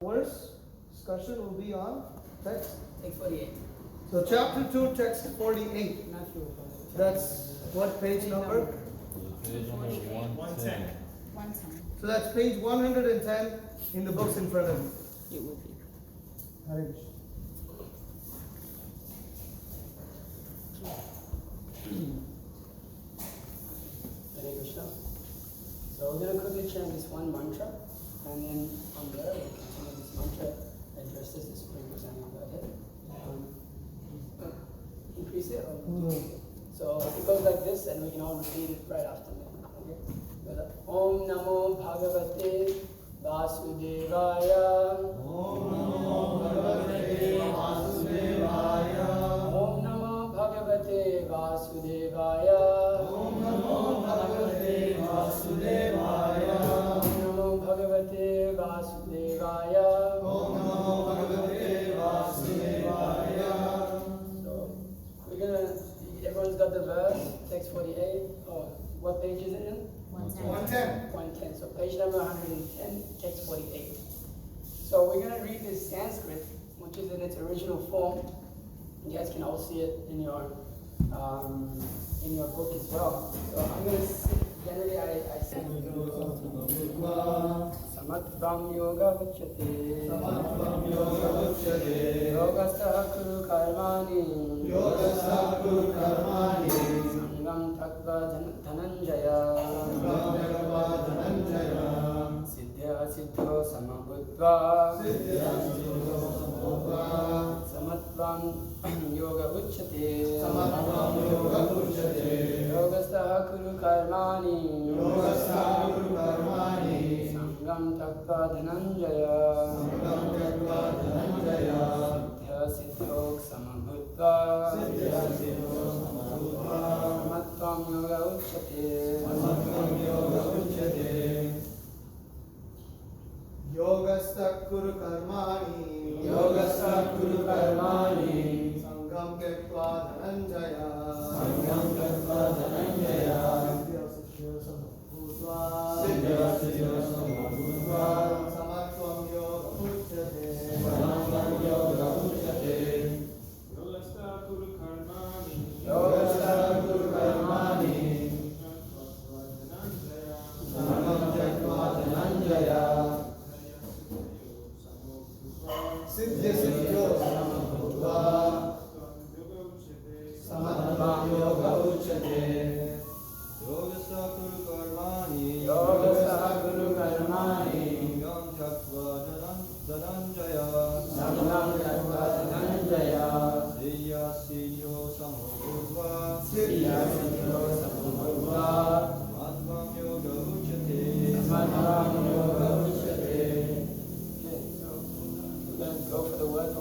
Verse discussion will be on text. Text 48. So chapter 2, text 48. Not sure. That's what page number? Page number 110. 110. So that's page 110 in the books in front of you. It will be. Harish. Hare Krishna. So we're going to quickly chant this one mantra, and then from there we'll continue this mantra addresses the Supreme Personality of Godhead. Increase it or reduce it. So it goes like this, and we can all repeat it right after me. Okay? Om Namo Bhagavate Vasudevaya. Om Namo Bhagavate Vasudevaya. Om Namo Bhagavate Vasudevaya. Om Namo Bhagavate Vasudevaya. Om Namo Bhagavate Vasudevaya. Om Namo Bhagavate Vasudevaya. So we're gonna. Everyone's got the verse. Text 48. Oh, what page is it in? 110. 110. So page number 110, text 48. So we're going to read this Sanskrit, which is in its original form. You guys can all see it in your book as well. So I'm going to generally I say Samatvam Yoga Ucyate. Samatvam Yoga Ucyate. Yoga-sthah kuru karmani. Yoga-sthah kuru karmani. Sangam tyaktva dhananjaya. Sangam tyaktva dhananjaya. Siddhy-asiddyoh samo bhutva. Siddhy-asiddyoh samo bhutva. Samatvam yoga ucyate. Samatvam yoga ucyate. Yoga-sthah kuru karmani. Yoga-sthah kuru karmani. Sangam tyaktva dhananjaya. Sangam tyaktva dhananjaya. Siddhy-asiddyoh samo bhutva. Siddhy-asiddyoh samo bhutva. Samatvam yoga ucyate. Samatvam yoga ucyate. Yoga-sthah kuru karmani. Yoga-sthah kuru karmani. Sangam tyaktva dhananjaya. Sangam tyaktva dhananjaya. Siddhy-asiddyoh samo bhutva. Siddhy-asiddyoh samo bhutva. Samatvam yoga ucyate. Samatvam yoga ucyate. Yoga-sthah kuru karmani. Yoga-sthah kuru karmani. Sangam tyaktva dhananjaya. Siddhy-asiddyoh samo bhutva. Samatvam yoga ucyate. Yoga-sthah kuru karmani. Yoga-sthah kuru karmani. Sangam tyaktva dhananjaya. Sangam tyaktva dhananjaya. Siddhy-asiddyoh samo bhutva. Siddhy-asiddyoh samo bhutva. Samatvam yoga ucyate. Samatvam yoga ucyate. Okay, so we're going to go for the word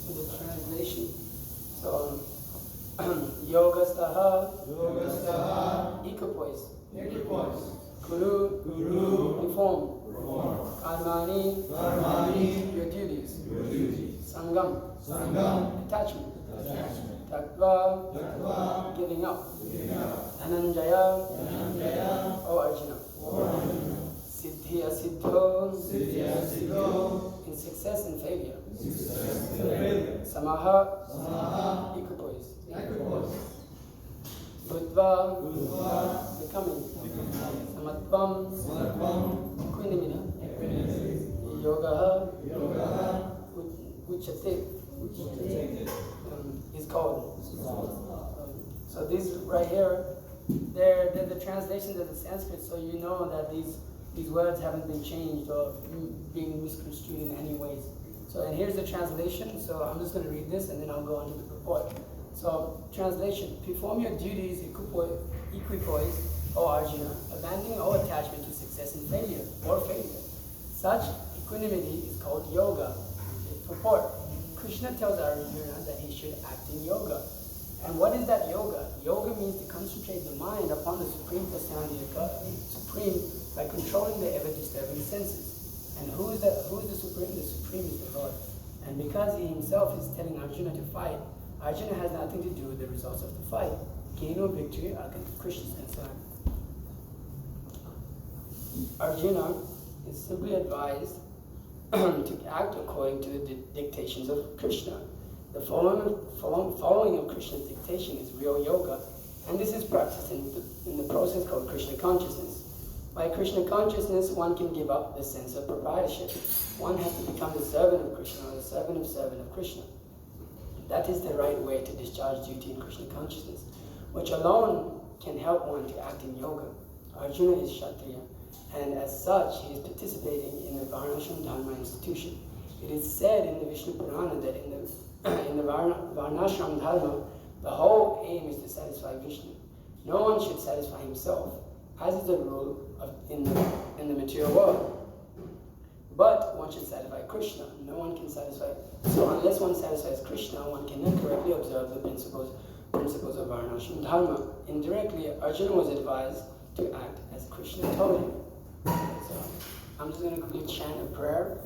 for the translation. So, Yoga-sthah, Yoga-sthah, equipoised, equipoised, kuru, reform, karmani, your duties, sangam, attachment, tyaktva, giving up, dhananjaya, O Arjuna, siddhy-asiddyoh, in success and failure, samaha, equipoised, bhutva, becoming, samatvam, equanimity, yoga, ucyate, is called. So these right here, they're the translations of the Sanskrit, so you know that these words haven't been changed or being misconstrued in any ways. So, and here's the translation. So I'm just going to read this and then I'll go on to the purport. So, translation: perform your duties equipoised, O Arjuna, abandoning all attachment to success and failure or failure. Such equanimity is called yoga. Purport: Krishna tells Arjuna that he should act in yoga. And what is that yoga? Yoga means to concentrate the mind upon the Supreme Personality of God, Supreme, by controlling the ever-disturbing senses. And who is the Supreme? The Supreme is the Lord. And because he himself is telling Arjuna to fight, Arjuna has nothing to do with the results of the fight. Gain or victory are Krishna's concern. Arjuna is simply advised to act according to the dictations of Krishna. The following of Krishna's dictation is real yoga, and this is practiced in the process called Krishna consciousness. By Krishna consciousness, one can give up the sense of proprietorship. One has to become the servant of Krishna, or the servant of Krishna. That is the right way to discharge duty in Krishna consciousness, which alone can help one to act in yoga. Arjuna is Kshatriya, and as such, he is participating in the Varnashram Dharma institution. It is said in the Vishnu Purana that in the Varnashram Dharma, the whole aim is to satisfy Vishnu. No one should satisfy himself, as is the rule in the material world. But one should satisfy Krishna. No one can satisfy. So unless one satisfies Krishna, one cannot correctly observe the principles of Varnashram Dharma. Indirectly, Arjuna was advised to act as Krishna told him. So I'm just going to quickly chant a prayer,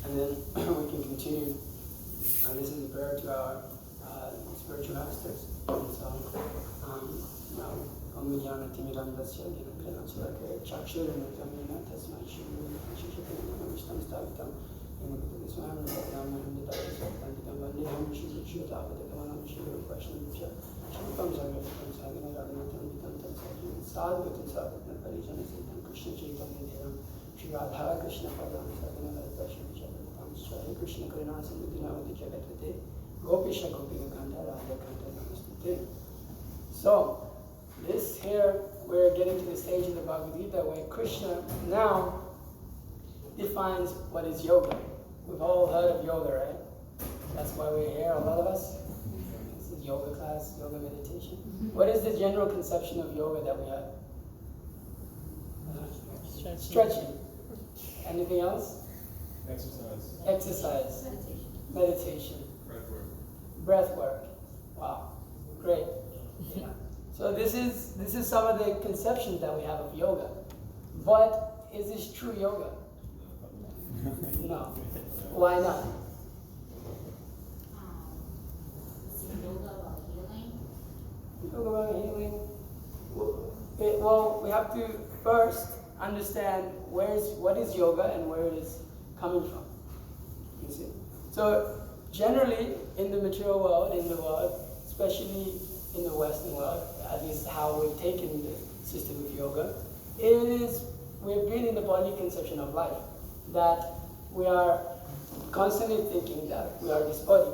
and then we can continue. This is a prayer to our spiritual masters. So, Om Vijnana Timiram Dasya Gina Chilake Chakshuram Tamina Tasma Shivu Shishapinam Vishtam Stavitam in Swam Ram and the Tavitam Vandam Shivu Shutavatamanam Shivu Prashna Shivakam Zagam Sagana Radhanatam Vitam Sadhu Sadhu Parijana Siddham Krishna Chaitanya Devam Shri Radha Krishna Padam Sagana Radhasham Shavatam Swami Krishna Karina Samudinavati Jagatate Gopisha Gopika Kanta Radha Kanta Namaste. So, this here, we're getting to the stage in the Bhagavad Gita where Krishna now defines what is yoga. We've all heard of yoga, right? That's why we're here, a lot of us. This is yoga class, yoga meditation. What is the general conception of yoga that we have? Stretching. Anything else? Exercise. Meditation. Breath work. Wow. Great. Yeah. So this is some of the conceptions that we have of yoga. But is this true yoga? No. Why not? Yoga about healing. Yoga about healing. Well, we have to first understand what is yoga and where it is coming from. You see? So generally in the material world, in the world, especially in the Western world, at least how we've taken the system of yoga, we're bringing the bodily conception of life, that we are constantly thinking that we are this body.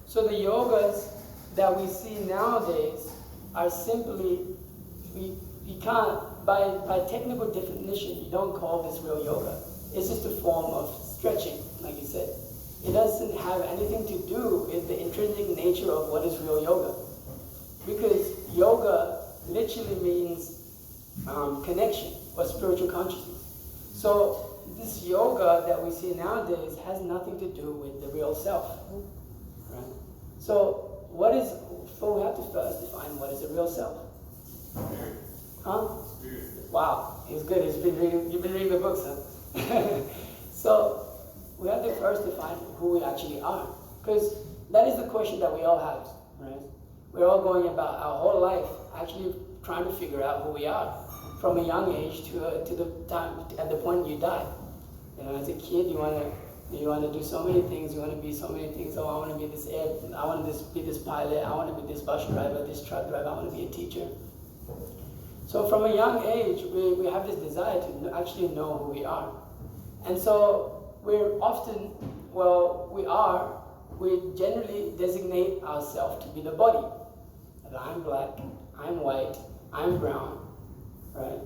So the yogas that we see nowadays are simply, we can't, by technical definition, you don't call this real yoga. It's just a form of stretching, like you said. It doesn't have anything to do with the intrinsic nature of what is real yoga. Because yoga literally means connection or spiritual consciousness. So this yoga that we see nowadays has nothing to do with the real self. Right? So we have to first define what is the real self. Spirit. Huh? Spirit. Wow, it's good. You've been reading the books, huh? So we have to first define who we actually are. Because that is the question that we all have, right? We're all going about our whole life actually trying to figure out who we are from a young age to the time at the point you die. You know, as a kid, you want to do so many things. You want to be so many things. Oh, I want to be this I want to be this pilot. I want to be this bus driver, this truck driver. I want to be a teacher. So from a young age, we have this desire to actually know who we are, and so we're often, we generally designate ourselves to be the body. I'm black, I'm white, I'm brown, right?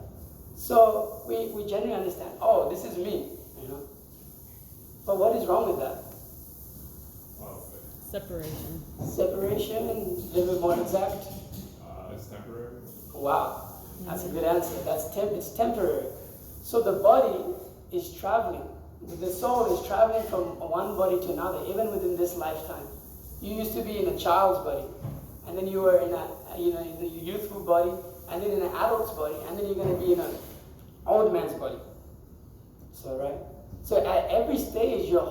So we generally understand, oh, this is me, you know. But what is wrong with that? Separation. Separation, and a little bit more exact? It's temporary. Wow, that's a good answer. It's temporary. So the body is traveling. The soul is traveling from one body to another, even within this lifetime. You used to be in a child's body, and then you were in in the youthful body, and then in an adult's body, and then you're going to be in an old man's body. So right. So at every stage, your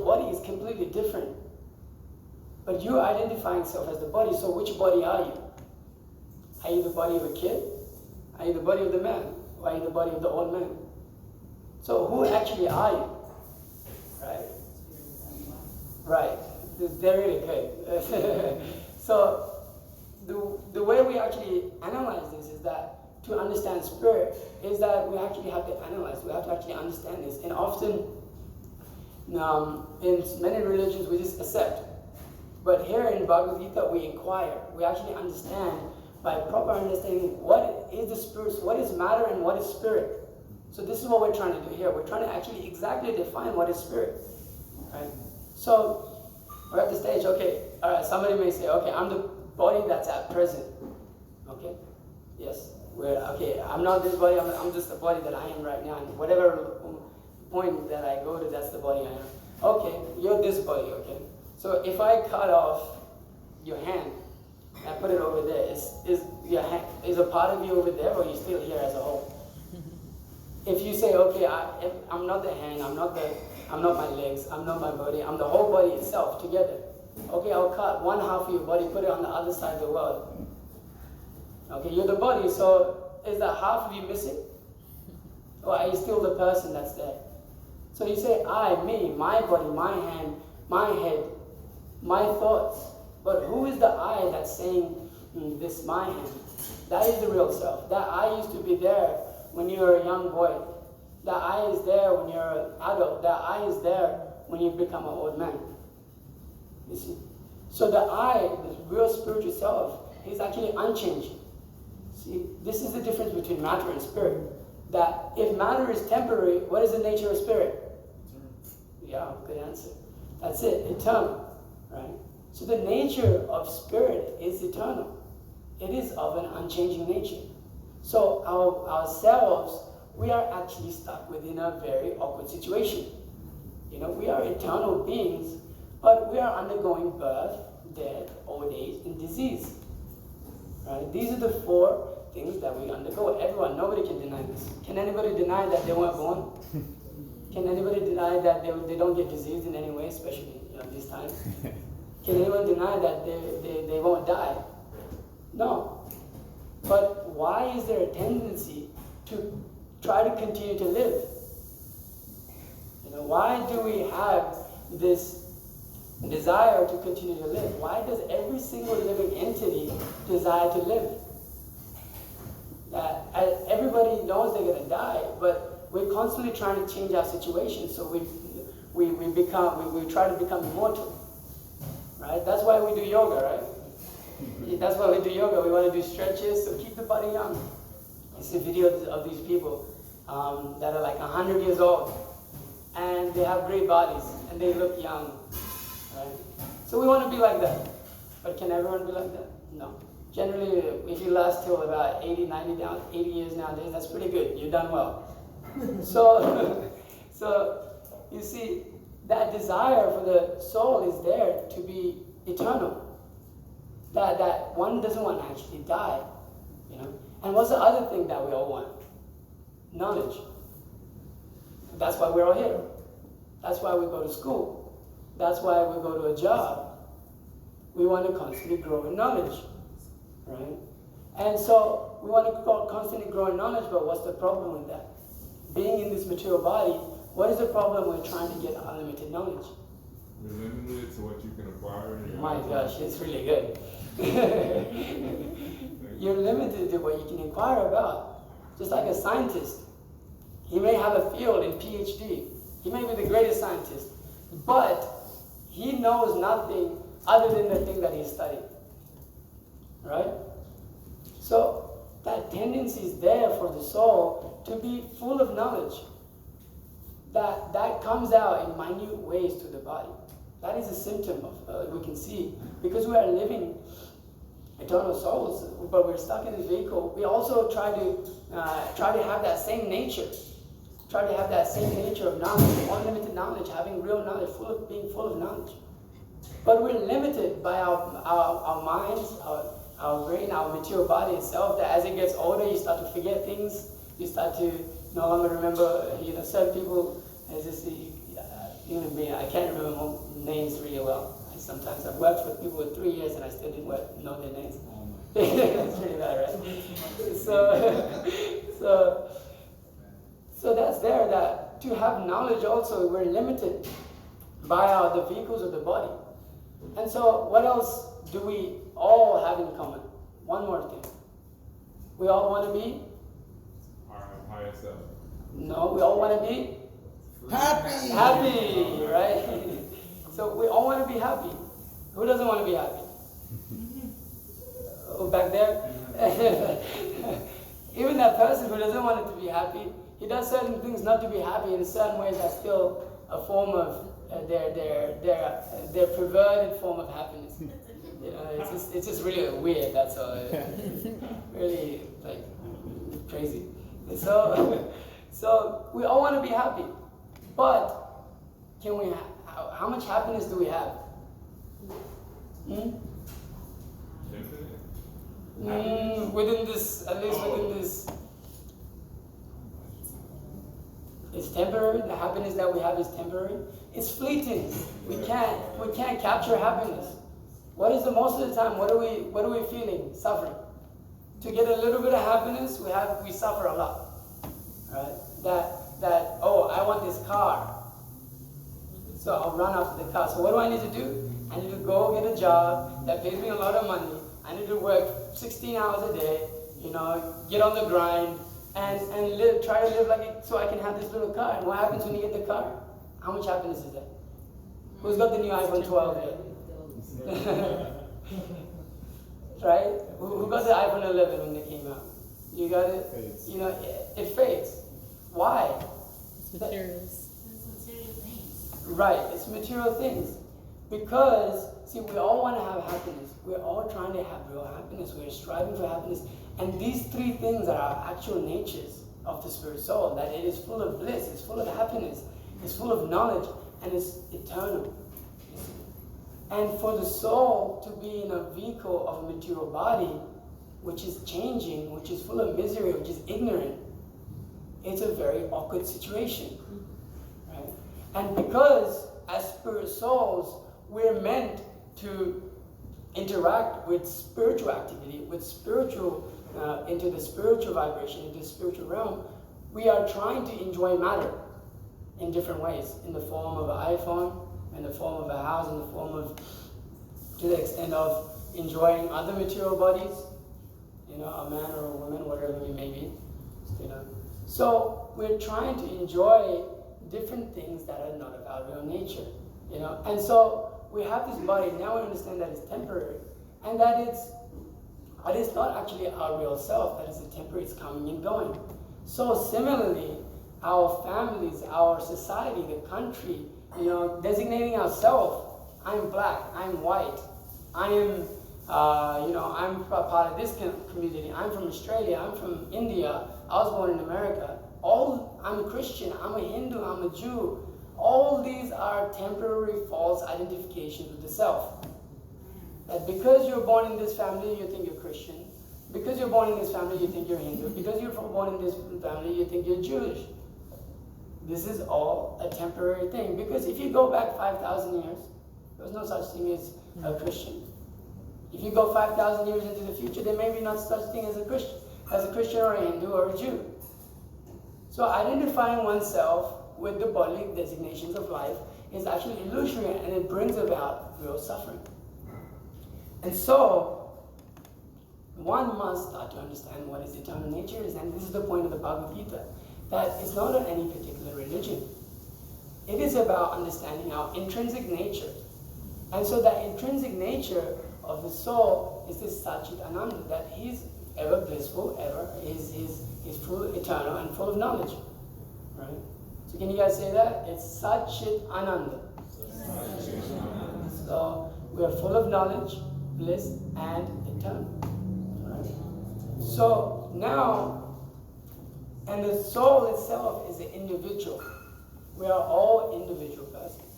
body is completely different. But you're identifying yourself as the body. So which body are you? Are you the body of a kid? Are you the body of the man? Or are you the body of the old man? So who actually are you? Right? They're really good. So the way we actually analyze this is that to understand spirit is that we actually have to analyze. We have to actually understand this. And often in many religions we just accept. But here in Bhagavad Gita we inquire. We actually understand by proper understanding what is the spirit, what is matter and what is spirit. So this is what we're trying to do here. We're trying to actually exactly define what is spirit. Right? So we're at the stage, okay, somebody may say, okay, I'm the body that's at present. Okay? Yes. Okay, I'm not this body, I'm just the body that I am right now. And whatever point that I go to, that's the body I am. Okay, you're this body, okay? So if I cut off your hand and put it over there, is your hand, is a part of you over there, or are you still here as a whole? If you say, okay, I'm not the hand, I'm not my legs, I'm not my body, I'm the whole body itself together. Okay, I'll cut one half of your body, put it on the other side of the world. Okay, you're the body, so is that half of you missing? Or are you still the person that's there? So you say, I, me, my body, my hand, my head, my thoughts. But who is the I that's saying, this my hand? That is the real self. That I used to be there when you were a young boy. That I is there when you're an adult. That I is there when you become an old man. You see? So the I, the real spiritual self, is actually unchanging. See, this is the difference between matter and spirit. That if matter is temporary, what is the nature of spirit? Yeah, good answer. That's it, eternal, right? So the nature of spirit is eternal. It is of an unchanging nature. So ourselves, we are actually stuck within a very awkward situation. You know, we are eternal beings, but we are undergoing birth, death, old age, and disease. Right? These are the four things that we undergo. Everyone, nobody can deny this. Can anybody deny that they weren't born? Can anybody deny that they don't get diseased in any way, especially these times? Can anyone deny that they won't die? No. But why is there a tendency to try to continue to live? Why do we have this desire to continue to live? Why does every single living entity desire to live? Everybody knows they're going to die, but we're constantly trying to change our situation, so we try to become immortal. Right? That's why we do yoga, right? That's why we do yoga. We want to do stretches to keep the body young. You see videos of these people that are like 100 years old, and they have great bodies, and they look young. Right? So we want to be like that. But can everyone be like that? No. Generally, if you last till about 80 years nowadays, that's pretty good. You've done well. So you see, that desire for the soul is there to be eternal. That one doesn't want to actually die. And what's the other thing that we all want? Knowledge. That's why we're all here. That's why we go to school. That's why we go to a job. We want to constantly grow in knowledge. Right? And so we want to constantly grow in knowledge, but what's the problem with that? Being in this material body, what is the problem with trying to get unlimited knowledge? You're limited to what you can acquire. My gosh, it's really good. You're limited to what you can inquire about. Just like a scientist. He may have a field in PhD. He may be the greatest scientist. But he knows nothing other than the thing that he's studying. Right? So that tendency is there for the soul to be full of knowledge. That comes out in minute ways to the body. That is a symptom of we can see, because we are living eternal souls, but we're stuck in this vehicle. We also try to have that same nature, try to have that same nature of knowledge, unlimited knowledge, having real knowledge, being full of knowledge. But we're limited by our minds, our brain, our material body itself. That as it gets older, you start to forget things. You start to no longer remember. Certain people as this human being. I can't remember names really well. Sometimes I've worked with people for 3 years and I still didn't know their names. That's pretty bad, right? So that's there. That to have knowledge also, we're limited by the vehicles of the body. And so what else do we all have in common? One more thing. We all want to be? Our higher self. No, we all want to be? Happy! Happy, right? So we all want to be happy. Who doesn't want to be happy? Oh, back there? Even that person who doesn't want it to be happy, he does certain things not to be happy in certain ways that's still a form of their perverted form of happiness. You know, it's just really weird, that's all. Really, like, crazy. And so we all want to be happy. But can we? How much happiness do we have? Within this, at least within this, it's temporary. The happiness that we have is temporary. It's fleeting. We can't capture happiness. What is the most of the time? What are we feeling? Suffering. To get a little bit of happiness, we suffer a lot. Right? That oh, I want this car. So I'll run after the car. So what do I need to do? I need to go get a job that pays me a lot of money. I need to work 16 hours a day, you know, get on the grind and try to live like it so I can have this little car. And what happens when you get the car? How much happiness is that? Who's got the new iPhone 12 yet? Right? Who got the iPhone 11 when they came out? You got it? You know, it fades. Why? It's materials. It's material things. Right, it's material things. Because, see, we all want to have happiness. We're all trying to have real happiness. We're striving for happiness. And these three things are our actual natures of the spirit soul. That it is full of bliss, it's full of happiness, it's full of knowledge, and it's eternal. And for the soul to be in a vehicle of a material body, which is changing, which is full of misery, which is ignorant, it's a very awkward situation. Right? And because as spirit souls, we're meant to interact with spiritual activity, with spiritual, into the spiritual vibration, into the spiritual realm, we are trying to enjoy matter in different ways, in the form of an iPhone, in the form of a house, in the form of, to the extent of enjoying other material bodies, you know, a man or a woman, whatever we may be, you know. So we're trying to enjoy different things that are not of our real nature, you know. And so we have this body, now we understand that it's temporary, and that it's not actually our real self, that is a temporary, it's coming and going. So similarly, our families, our society, the country, you know, designating ourselves, I'm black, I'm white, I am, you know, I'm part of this community, I'm from Australia, I'm from India, I was born in America, I'm a Christian, I'm a Hindu, I'm a Jew. All these are temporary false identifications with the self. That because you're born in this family, you think you're Christian. Because you're born in this family, you think you're Hindu. Because you're born in this family, you think you're Jewish. This is all a temporary thing. Because if you go back 5,000 years, there was no such thing as a Christian. If you go 5,000 years into the future, there may be not such thing as a Christian or a Hindu or a Jew. So identifying oneself with the bodily designations of life is actually illusory, and it brings about real suffering. And so, one must start to understand what his eternal nature is, and this is the point of the Bhagavad Gita, that it's not on any particular religion. It is about understanding our intrinsic nature. And so that intrinsic nature of the soul is this Satchit Ananda, that he's ever blissful, he's full, eternal, and full of knowledge. Right? So can you guys say that? It's Satchit Ananda. So we are full of knowledge, bliss, and eternal. Right? So now, and the soul itself is an individual. We are all individual persons.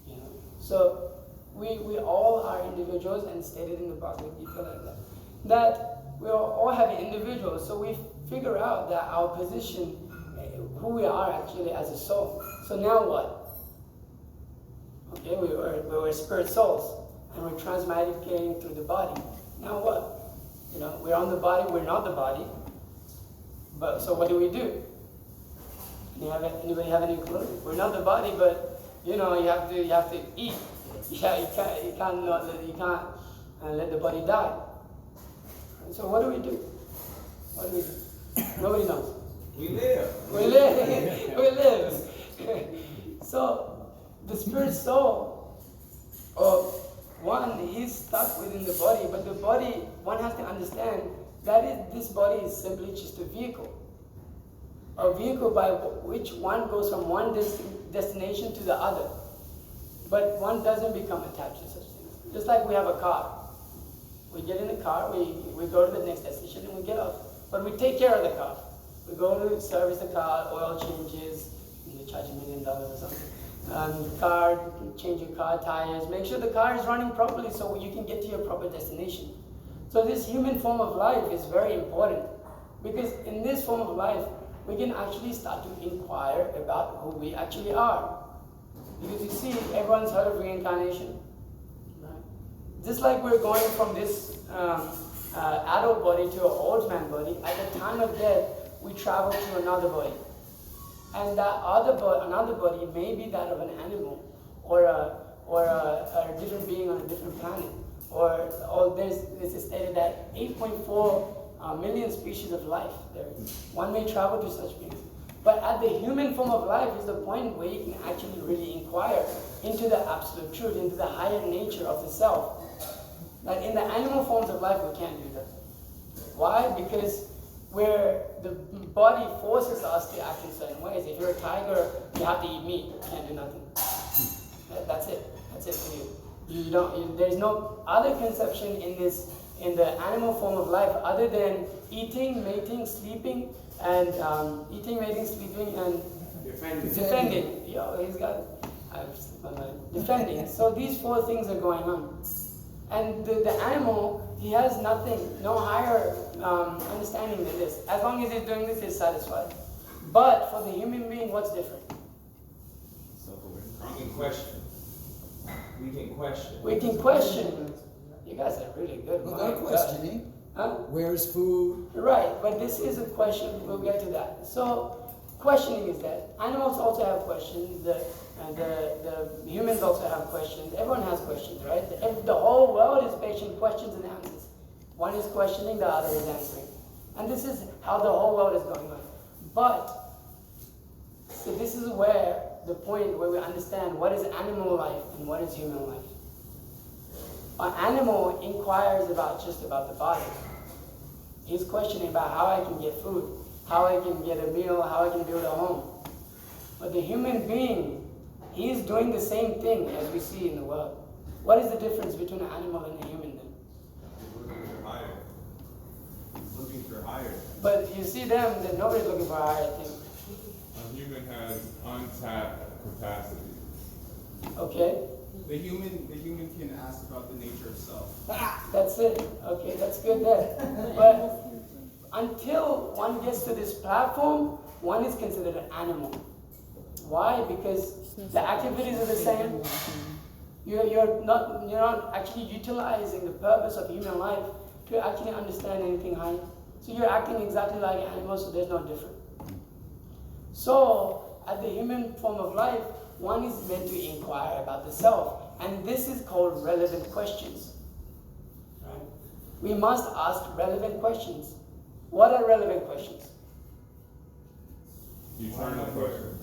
You know? So we all are individuals, and stated in the Bhagavad Gita like that. That we all have individuals, so we figure out that our position, who we are actually as a soul. So now what? Okay, we were spirit souls, and we're transmigrating through the body. Now what? You know, we're on the body, we're not the body. But so what do? Anybody have any clue? We're not the body, but you know, you have to eat, Yeah, you can't let the body die. So what do we do? What do we do? Nobody knows. We live. We live. We live. So the spirit soul, one, he's stuck within the body, but the body, one has to understand that this body is simply just a vehicle. A vehicle by which one goes from one destination to the other. But one doesn't become attached to such things. Just like we have a car. We get in the car, we go to the next destination and we get off. But we take care of the car. We go to service the car, oil changes, and they charge $1 million or something. Car, change your car tires, make sure the car is running properly so you can get to your proper destination. So this human form of life is very important, because in this form of life, we can actually start to inquire about who we actually are. Because you see, everyone's heard of reincarnation, right? Just like we're going from this adult body to an old man body, at the time of death, we travel to another body. And that another body may be that of an animal, or a different being on a different planet. Or there's stated that 8.4 million species of life there is. One may travel to such beings. But at the human form of life is the point where you can actually really inquire into the absolute truth, into the higher nature of the self. That in the animal forms of life, we can't do that. Why? Because where the body forces us to act in certain ways. If you're a tiger, you have to eat meat. You can't do nothing. That's it. That's it for you. There's no other conception in the animal form of life other than eating, mating, sleeping, and defending. Yo, he's got defending. So these four things are going on. And the animal, he has nothing, no higher understanding than this. As long as he's doing this, he's satisfied. But for the human being, what's different? We can question. We can question. You guys are really good. Well, they're questioning. Huh? Where's food? Right, but this is a question. We'll get to that. So, questioning is that. Animals also have questions. The humans also have questions. Everyone has questions, right? The whole world is based on questions and answers. One is questioning, the other is answering. And this is how the whole world is going on. But, so this is where the point where we understand what is animal life and what is human life. An animal inquires just about the body. He's questioning about how I can get food, how I can get a meal, how I can build a home. But the human being, he's doing the same thing as we see in the world. What is the difference between an animal and a human then? Looking for higher. But you see them, that nobody's looking for a higher thing. A human has untapped capacity. Okay? The human can ask about the nature of self. That's it. Okay, that's good there. But until one gets to this platform, one is considered an animal. Why? Because the activities are the same. You're not actually utilizing the purpose of human life to actually understand anything higher. So you're acting exactly like an animal, so there's no difference. So at the human form of life, one is meant to inquire about the self, and this is called relevant questions. Right? We must ask relevant questions. What are relevant questions? Eternal question.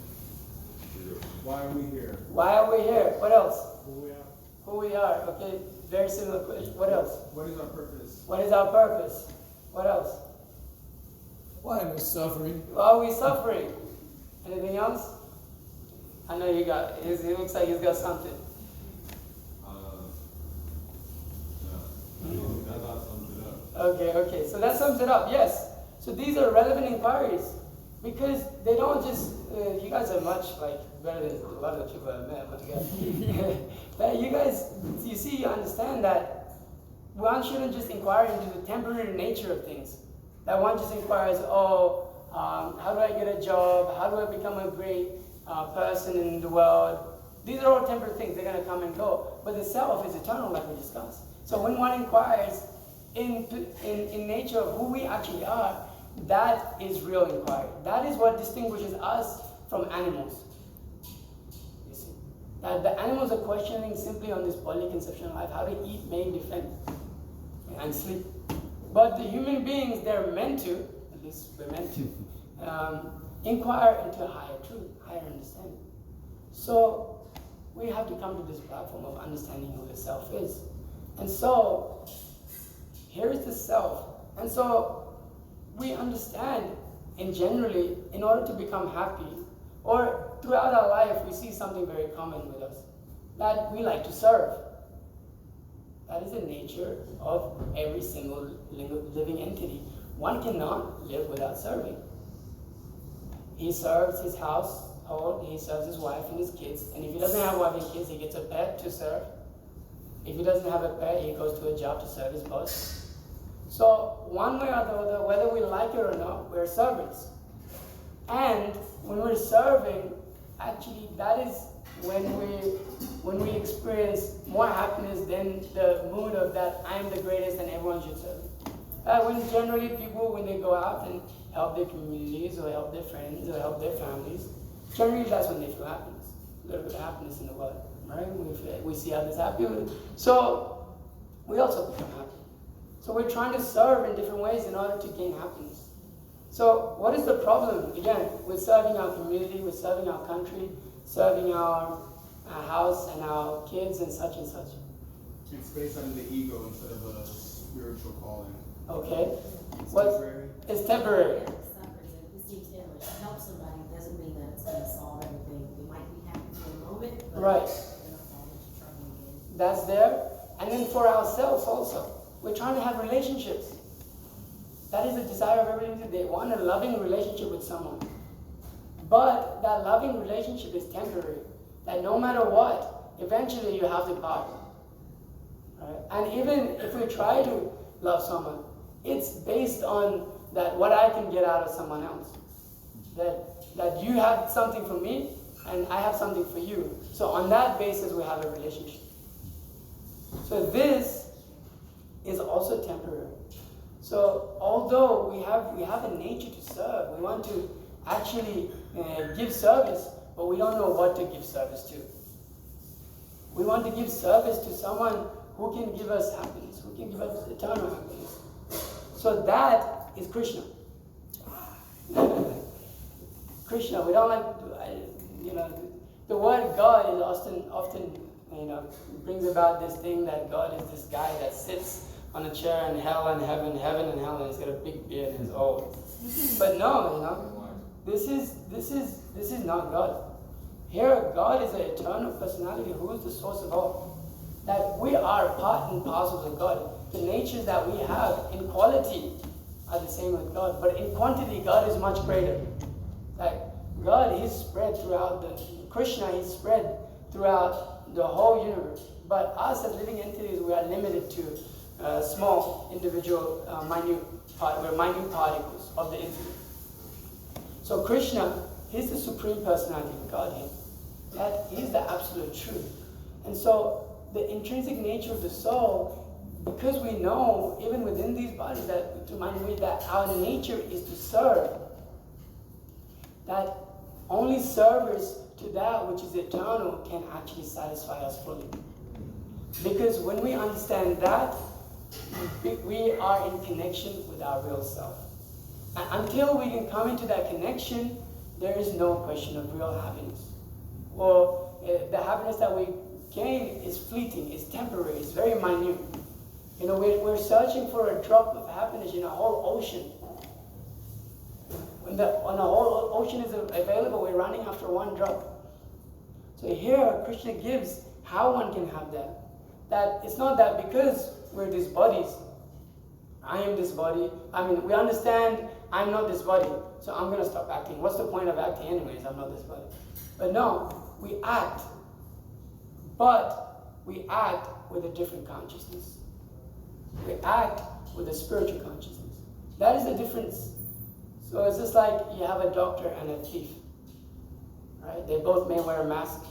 Why are we here? Why are we here? What else? Who we are? Who we are. Okay, very similar question. What else? What is our purpose? What is our purpose? What else? Why am I suffering? Why are we suffering? Anything else? I know you got. It looks like he's got something. That about sums it up. Okay. So that sums it up. Yes. So these are relevant inquiries because they don't just. You guys are much better than a lot of the people I've met. But you guys, you understand that one shouldn't just inquire into the temporary nature of things. That one just inquires, how do I get a job? How do I become a great person in the world? These are all temporary things. They're going to come and go. But the self is eternal, like we discussed. So when one inquires in nature of who we actually are, that is real inquiry. That is what distinguishes us from animals. You see? That the animals are questioning simply on this bodily conception of life, how to eat, make, defend, and sleep. But the human beings, they're meant to, at least we're meant to, inquire into a higher truth, higher understanding. So we have to come to this platform of understanding who the self is. And so here is the self. And so we understand generally, in order to become happy, or throughout our life, we see something very common with us, that we like to serve. That is the nature of every single living entity. One cannot live without serving. He serves his household, he serves his wife and his kids, and if he doesn't have a wife and kids, he gets a pet to serve. If he doesn't have a pet, he goes to a job to serve his boss. So one way or the other, whether we like it or not, we're servants. And when we're serving, actually that is when we experience more happiness than the mood of that I'm the greatest and everyone should serve. When generally people, when they go out and help their communities or help their friends or help their families, generally that's when they feel happiness. A little bit of happiness in the world, right? We see others happy, so we also become happy. So we're trying to serve in different ways in order to gain happiness. So what is the problem? Again, with serving our community, with serving our country, serving our house and our kids and such and such. It's based on the ego instead of a spiritual calling. Okay. It's What? temporary. It's temporary. It's temporary. To help somebody doesn't mean that it's going to solve everything. They might be happy for a moment, but Right. they're going to fall into trouble again. That's there. And then for ourselves also. We're trying to have relationships. That is the desire of everybody. They want a loving relationship with someone. But that loving relationship is temporary. That no matter what, eventually you have to part. Right? And even if we try to love someone, it's based on that what I can get out of someone else. That you have something for me and I have something for you. So on that basis we have a relationship. So this is also temporary. So although we have a nature to serve, we want to actually give service, but we don't know what to give service to. We want to give service to someone who can give us happiness, who can give us eternal happiness. So that is Krishna. Krishna, we don't like, the word God is often brings about this thing that God is this guy that sits on a chair in hell and heaven and hell, and he's got a big beard and he's old. But no, this is not God. Here, God is an eternal personality who is the source of all. That we are part and parcels of God. The natures that we have in quality are the same with God, but in quantity, God is much greater. Like God is spread throughout Krishna is spread throughout the whole universe. But us as living entities, we are limited to small, individual, minute particles of the infinite. So Krishna, he's the supreme personality of Godhead. That is the absolute truth. And so the intrinsic nature of the soul, because we know, even within these bodies, that to mind me that our nature is to serve, that only service to that which is eternal can actually satisfy us fully. Because when we understand that, we are in connection with our real self. And until we can come into that connection, there is no question of real happiness. Well, the happiness that we gain is fleeting, it's temporary, it's very minute. We're searching for a drop of happiness in a whole ocean. When the whole ocean is available, we're running after one drop. So here, Krishna gives how one can have that. That it's not that because we're these bodies, I am this body. We understand I'm not this body, so I'm going to stop acting. What's the point of acting anyways? I'm not this body. But no, we act. But we act with a different consciousness. We act with a spiritual consciousness. That is the difference. So it's just like you have a doctor and a thief. Right? They both may wear a mask.